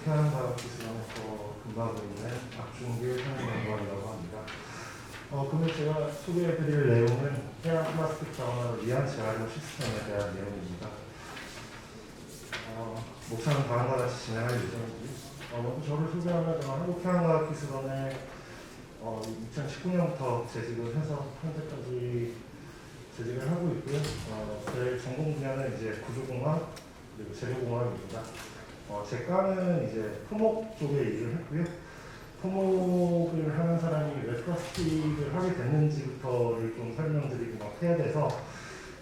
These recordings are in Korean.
한국해양과학기술원에서 근무하고 있는 박준길 현역연구원이라고 합니다. 오늘 제가 소개해드릴 내용은 해양 플라스틱 정화를 위한 재활용 시스템에 대한 내용입니다. 목차는 다음과 같이 진행할 예정이고요. 먼저 저를 소개하면 한국해양과학기술원에 2019년부터 재직을 해서 현재까지 재직을 하고 있고요. 제 전공 분야는 이제 구조공학 그리고 재료공학입니다. 제 과는 이제 토목 쪽에 일을 했고요. 토목을 하는 사람이 왜 플라스틱을 하게 됐는지부터를 좀 설명드리고 막 해야 돼서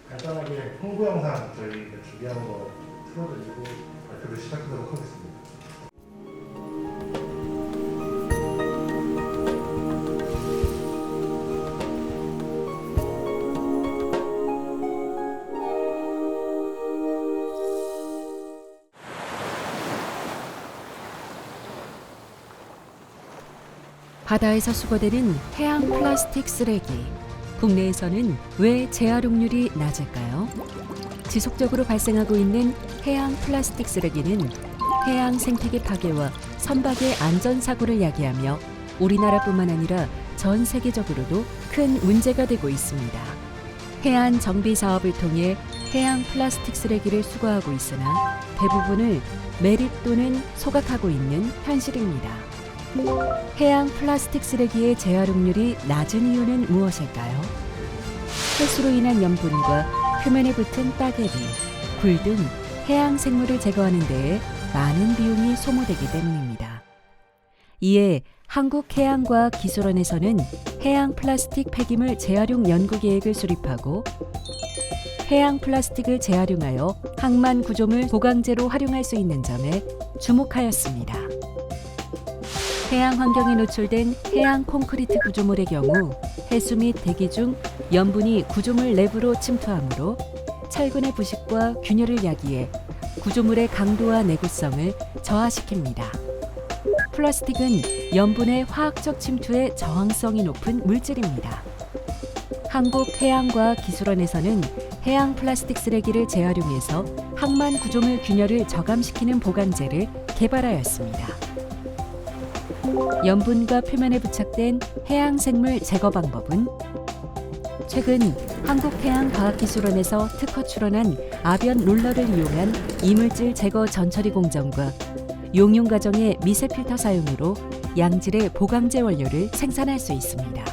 간단하게 홍보 영상 저희 준비한 거 틀어드리고 발표를 시작하도록 하겠습니다. 바다에서 수거되는 해양 플라스틱 쓰레기. 국내에서는 왜 재활용률이 낮을까요? 지속적으로 발생하고 있는 해양 플라스틱 쓰레기는 해양 생태계 파괴와 선박의 안전사고를 야기하며 우리나라뿐만 아니라 전 세계적으로도 큰 문제가 되고 있습니다. 해안 정비 사업을 통해 해양 플라스틱 쓰레기를 수거하고 있으나 대부분을 매립 또는 소각하고 있는 현실입니다. 해양 플라스틱 쓰레기의 재활용률이 낮은 이유는 무엇일까요? 헬스로 인한 염분과 표면에 붙은 따개비, 굴 등 해양 생물을 제거하는 데에 많은 비용이 소모되기 때문입니다. 이에 한국해양과학기술원에서는 해양 플라스틱 폐기물 재활용 연구 계획을 수립하고 해양 플라스틱을 재활용하여 항만 구조물 보강제로 활용할 수 있는 점에 주목하였습니다. 해양 환경에 노출된 해양 콘크리트 구조물의 경우 해수 및 대기 중 염분이 구조물 내부로 침투하므로 철근의 부식과 균열을 야기해 구조물의 강도와 내구성을 저하시킵니다. 플라스틱은 염분의 화학적 침투에 저항성이 높은 물질입니다. 한국해양과학기술원에서는 해양 플라스틱 쓰레기를 재활용해서 항만 구조물 균열을 저감시키는 보강제를 개발하였습니다. 염분과 표면에 부착된 해양 생물 제거 방법은 최근 한국해양과학기술원에서 특허 출원한 아변 롤러를 이용한 이물질 제거 전처리 공정과 용융 과정의 미세 필터 사용으로 양질의 보강제 원료를 생산할 수 있습니다.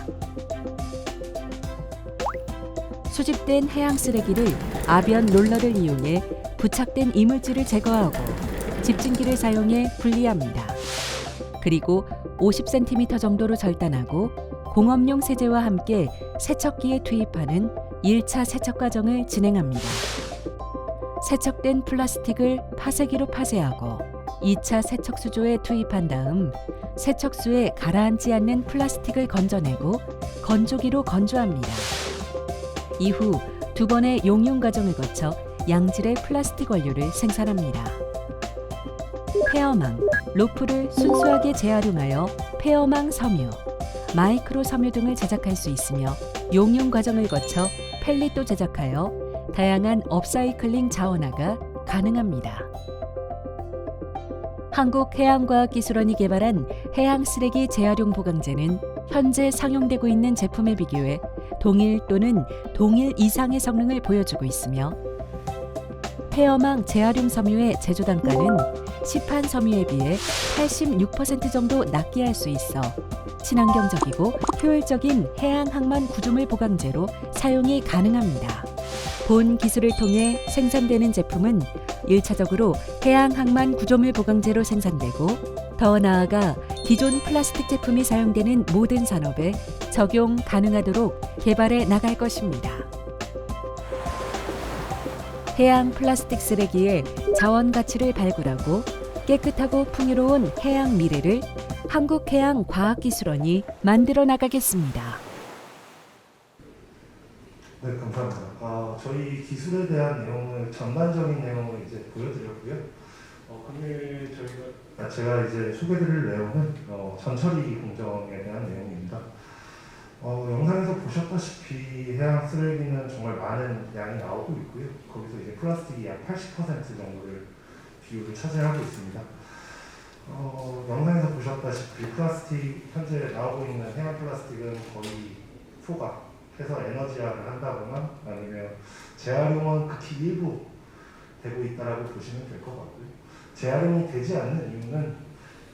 수집된 해양 쓰레기를 아변 롤러를 이용해 부착된 이물질을 제거하고 집진기를 사용해 분리합니다. 그리고 50cm 정도로 절단하고 공업용 세제와 함께 세척기에 투입하는 1차 세척 과정을 진행합니다. 세척된 플라스틱을 파쇄기로 파쇄하고 2차 세척 수조에 투입한 다음 세척수에 가라앉지 않는 플라스틱을 건져내고 건조기로 건조합니다. 이후 2번의 용융 과정을 거쳐 양질의 플라스틱 원료를 생산합니다. 페어망, 로프를 순수하게 재활용하여 페어망 섬유, 마이크로 섬유 등을 제작할 수 있으며 용융 과정을 거쳐 펠릿도 제작하여 다양한 업사이클링 자원화가 가능합니다. 한국해양과학기술원이 개발한 해양 쓰레기 재활용 보강제는 현재 상용되고 있는 제품에 비교해 동일 또는 동일 이상의 성능을 보여주고 있으며 페어망 재활용 섬유의 제조 단가는 시판 섬유에 비해 86% 정도 낮게 할 수 있어 친환경적이고 효율적인 해양 항만 구조물 보강제로 사용이 가능합니다. 본 기술을 통해 생산되는 제품은 1차적으로 해양 항만 구조물 보강제로 생산되고 더 나아가 기존 플라스틱 제품이 사용되는 모든 산업에 적용 가능하도록 개발해 나갈 것입니다. 해양 플라스틱 쓰레기의 자원 가치를 발굴하고 깨끗하고 풍요로운 해양 미래를 한국해양과학기술원이 만들어 나가겠습니다. 네, 감사합니다. 저희 기술에 대한 내용을 전반적인 내용을 이제 보여드렸고요. 오늘 제가 이제 소개드릴 내용은 전처리 공정에 대한 내용입니다. 영상에서 보셨다시피 해양 쓰레기는 정말 많은 양이 나오고 있고요. 거기서 이제 플라스틱이 약 80% 정도를 비율을 차지하고 있습니다. 영상에서 보셨다시피 플라스틱 현재 나오고 있는 해양 플라스틱은 거의 소각해서 에너지화를 한다거나 아니면 재활용은 극히 일부 되고 있다라고 보시면 될 것 같고요. 재활용이 되지 않는 이유는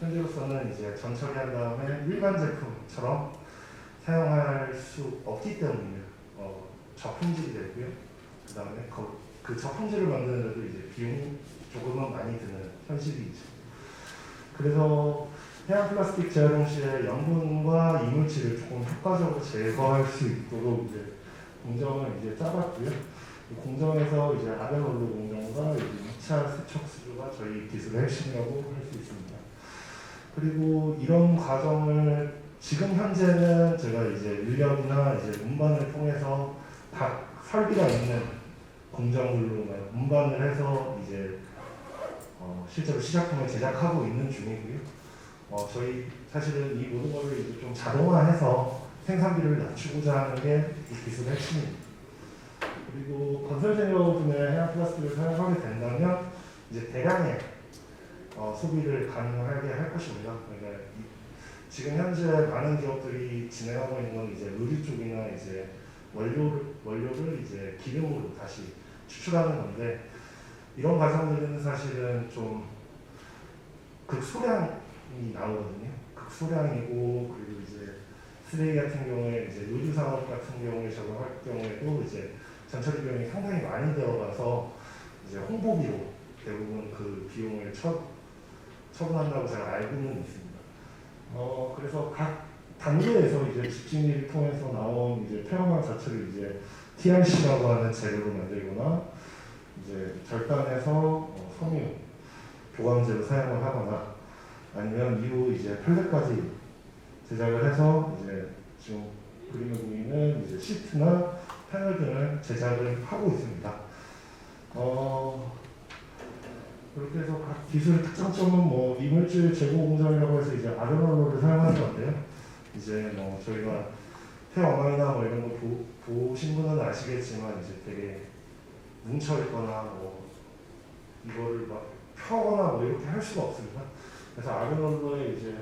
현재로서는 이제 전처리한 다음에 일반 제품처럼 사용할 수 없기 때문에 저품질이 되고요. 그 다음에 그 저품질을 만드는데도 이제 비용이 조금은 많이 드는 현실이 있죠. 그래서 해양 플라스틱 재활용 시에 염분과 이물질을 조금 효과적으로 제거할 수 있도록 이제 공정을 이제 짜봤고요. 이 공정에서 이제 아베놀로 공정과 이제 2차 세척 수조가 저희 기술의 핵심이라고 할 수 있습니다. 그리고 이런 과정을 지금 현재는 제가 이제 인력이나 이제 운반을 통해서 각 설비가 있는 공정물로 운반을 해서 이제 실제로 시작품을 제작하고 있는 중이고요. 저희 사실은 이 모든 것을 이제 좀 자동화해서 생산비를 낮추고자 하는 게 이 기술의 핵심입니다. 그리고 건설 재료 분야의 해양 플라스틱을 사용하게 된다면 이제 대량의 소비를 가능하게 할 것입니다. 그러니까 지금 현재 많은 기업들이 진행하고 있는 건 이제 의류 쪽이나 이제 원료를 이제 기름으로 다시 추출하는 건데 이런 과정들은 사실은 좀 극소량이 나오거든요. 극소량이고 그리고 이제 쓰레기 같은 경우에 이제 의류 산업 같은 경우에 적용할 경우에도 이제 전처리 비용이 상당히 많이 들어가서 이제 홍보비로 대부분 그 비용을 처분한다고 제가 알고는 있습니다. 그래서 각 단계에서 이제 집진기를 통해서 나온 이제 폐화망 자체를 이제 TRC라고 하는 재료로 만들거나 이제 절단해서 섬유 보강제로 사용을 하거나 아니면 이후 이제 펠렛까지 제작을 해서 이제 지금 그림에 보이는 이제 시트나 패널 등을 제작을 하고 있습니다. 그렇게 해서 각 기술의 특장점은 뭐 이물질 제고 공정이라고 해서 이제 아르놀로를 사용하는 건데요. 이제 뭐 저희가 폐어망이나 뭐 이런 거 보신 분은 아시겠지만 이제 되게 뭉쳐 있거나 뭐 이거를 막 펴거나 뭐 이렇게 할 수가 없습니다. 그래서 아르놀로에 이제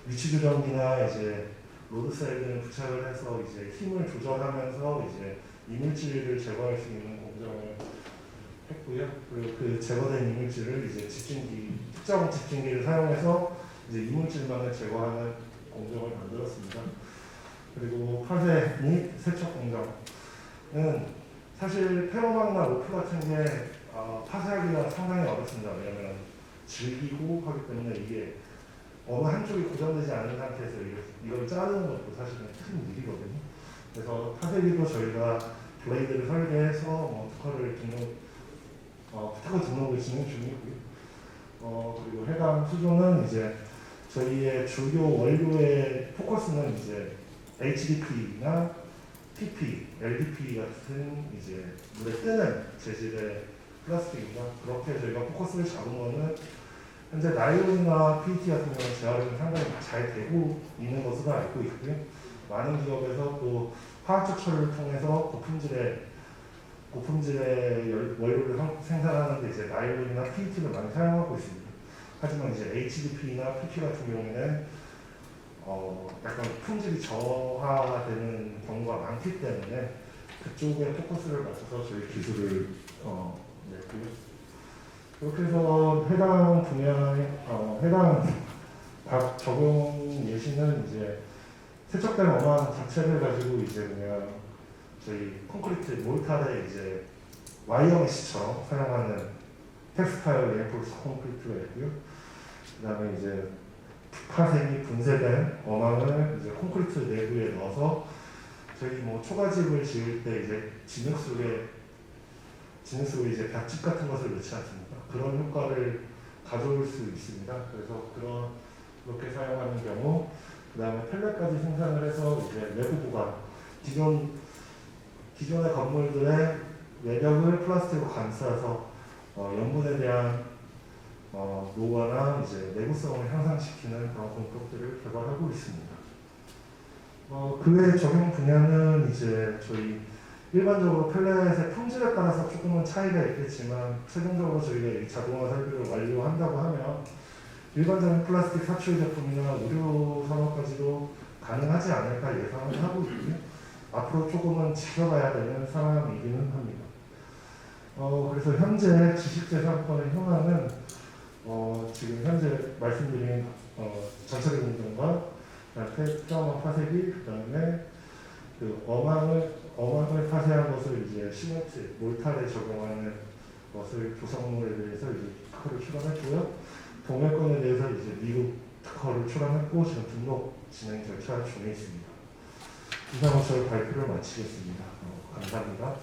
위치 조정기나 이제 로드셀 등을 부착을 해서 이제 힘을 조절하면서 이제 이물질을 제거할 수 있는 공정을 했고요. 그리고 그 제거된 이물질을 이제 특정 집진기를 사용해서 이제 이물질만을 제거하는 공정을 만들었습니다. 그리고 파쇄 및 세척 공정은 사실 폐어망이나 로프 같은 게 파쇄하기가 상당히 어렵습니다. 왜냐하면 질기고 하기 때문에 이게 어느 한쪽이 고정되지 않은 상태에서 이걸 자르는 것도 사실은 큰 일이거든요. 그래서 파쇄기도 저희가 블레이드를 설계해서 특허 등록을 진행 중이고요. 그리고 해당 수조는 이제 저희의 주요 원료의 포커스는 이제 HDP나 PP, LDP 같은 이제 물에 뜨는 재질의 플라스틱입니다. 그렇게 저희가 포커스를 잡은 거는 현재 나일론이나 PET 같은 경우는 재활용이 상당히 잘 되고 있는 것으로 알고 있고요. 많은 기업에서 또 화학적 처리를 통해서 고품질의 원료를 생산하는데 이제 나일론이나 PET를 많이 사용하고 있습니다. 하지만 이제 HDP나 PP 같은 경우에는 약간 품질이 저하되는 경우가 많기 때문에 그쪽에 포커스를 맞춰서 저희 기술을 냈고요. 그렇게 해서 해당 분야의 해당 각 적용 예시는 이제 세척된 어망 자체를 가지고 이제 그냥 저희 콘크리트 몰타에 이제 와이어 메시처럼 사용하는 텍스타일 레인포스 콘크리트가 있고요. 그다음에 이제 파색이 분쇄된 어망을 이제 콘크리트 내부에 넣어서 저희 뭐 초가집을 지을 때 이제 진흙 속에 이제 볏짚 같은 것을 넣지 않습니까? 그런 효과를 가져올 수 있습니다. 그래서 그렇게 사용하는 경우, 그 다음에 펠렛까지 생산을 해서 이제 내부 보관, 기존의 건물들의 외벽을 플라스틱으로 감싸서 염분에 대한 노후화나 이제 내구성을 향상시키는 그런 공법들을 개발하고 있습니다. 그 외 적용 분야는 이제 저희 일반적으로 펠렛의 품질에 따라서 조금은 차이가 있겠지만 최종적으로 저희가 이 자동화 설비를 완료한다고 하면 일반적인 플라스틱 사출 제품이나 의료 산업까지도 가능하지 않을까 예상을 하고 있고요. 앞으로 조금은 지켜봐야 되는 상황이기는 합니다. 그래서 현재 지식재산권의 현황은 지금 현재 말씀드린 전처리 공정과 폐암 파쇄기, 그다음에 그 어망을 파쇄한 것을 이제 시멘트, 몰타에 적용하는 것을 구성물에 대해서 이제 특허를 출원했고요. 동해권에 대해서 이제 미국 특허를 출원했고 지금 등록 진행 절차 중에 있습니다. 이상으로 저희 발표를 마치겠습니다. 감사합니다.